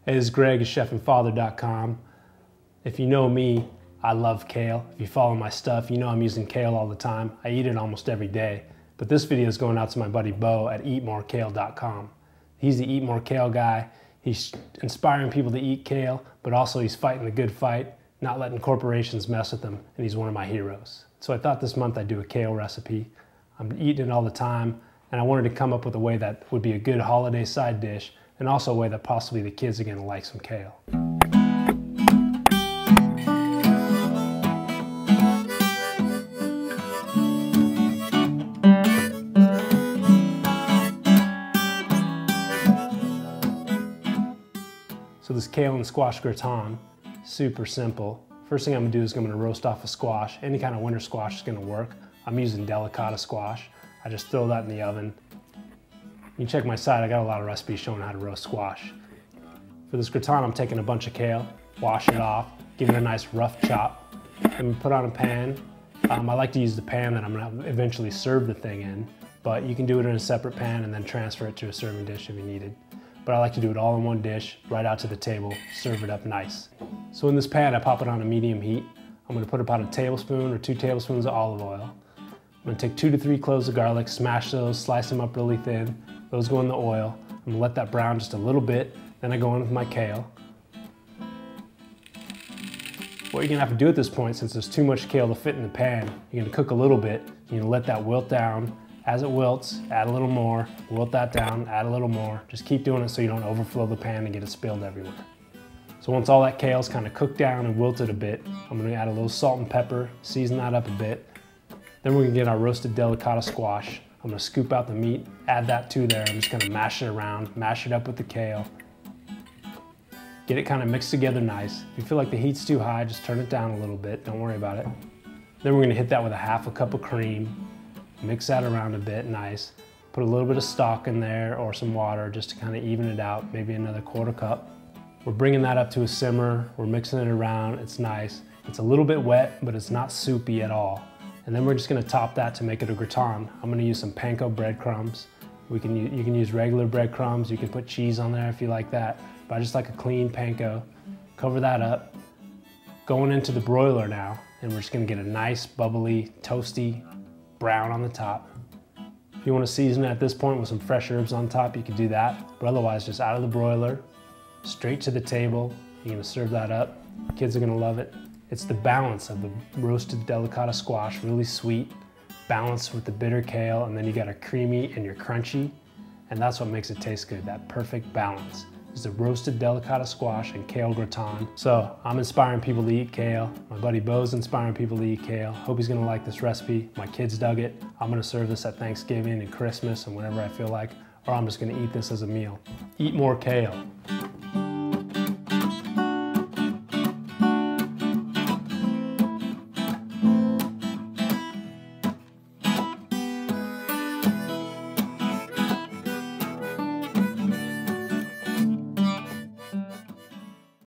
Hey, this is Greg at chefandfather.com. If you know me, I love kale. If you follow my stuff, you know I'm using kale all the time. I eat it almost every day. But this video is going out to my buddy Bo at eatmorekale.com. He's the Eat More Kale guy. He's inspiring people to eat kale, but also he's fighting the good fight, not letting corporations mess with him, and he's one of my heroes. So I thought this month I'd do a kale recipe. I'm eating it all the time, and I wanted to come up with a way that would be a good holiday side dish, and also a way that possibly the kids are gonna like some kale. So this kale and squash gratin, super simple. First thing I'm gonna do is I'm gonna roast off a squash. Any kind of winter squash is gonna work. I'm using delicata squash. I just throw that in the oven. You can check my site, I got a lot of recipes showing how to roast squash. For this gratin, I'm taking a bunch of kale, wash it off, give it a nice rough chop, and put on a pan. I like to use the pan that I'm gonna eventually serve the thing in, but you can do it in a separate pan and then transfer it to a serving dish if you needed. But I like to do it all in one dish, right out to the table, serve it up nice. So in this pan, I pop it on a medium heat. I'm gonna put about a tablespoon or 2 tablespoons of olive oil. I'm gonna take 2 to 3 cloves of garlic, smash those, slice them up really thin. Those go in the oil. I'm gonna let that brown just a little bit, then I go in with my kale. What you're gonna have to do at this point, since there's too much kale to fit in the pan, you're gonna cook a little bit. You're gonna let that wilt down. As it wilts, add a little more, wilt that down, add a little more. Just keep doing it so you don't overflow the pan and get it spilled everywhere. So once all that kale's kind of cooked down and wilted a bit, I'm gonna add a little salt and pepper, season that up a bit. Then we're gonna get our roasted delicata squash. I'm gonna scoop out the meat, add that to there. I'm just gonna mash it around, mash it up with the kale. Get it kind of mixed together nice. If you feel like the heat's too high, just turn it down a little bit, don't worry about it. Then we're gonna hit that with a half a cup of cream, mix that around a bit nice. Put a little bit of stock in there or some water just to kind of even it out, maybe another 1/4 cup. We're bringing that up to a simmer, we're mixing it around, it's nice. It's a little bit wet, but it's not soupy at all. And then we're just gonna top that to make it a gratin. I'm gonna use some panko breadcrumbs. You can use regular breadcrumbs, you can put cheese on there if you like that, but I just like a clean panko. Cover that up. Going into the broiler now, and we're just gonna get a nice, bubbly, toasty brown on the top. If you wanna season it at this point with some fresh herbs on top, you can do that, but otherwise just out of the broiler, straight to the table. You're gonna serve that up. Kids are gonna love it. It's the balance of the roasted delicata squash, really sweet, balanced with the bitter kale, and then you got a creamy and you're crunchy, and that's what makes it taste good, that perfect balance. Is the roasted delicata squash and kale gratin. So I'm inspiring people to eat kale. My buddy Bo's inspiring people to eat kale. Hope he's gonna like this recipe. My kids dug it. I'm gonna serve this at Thanksgiving and Christmas and whenever I feel like, or I'm just gonna eat this as a meal. Eat more kale.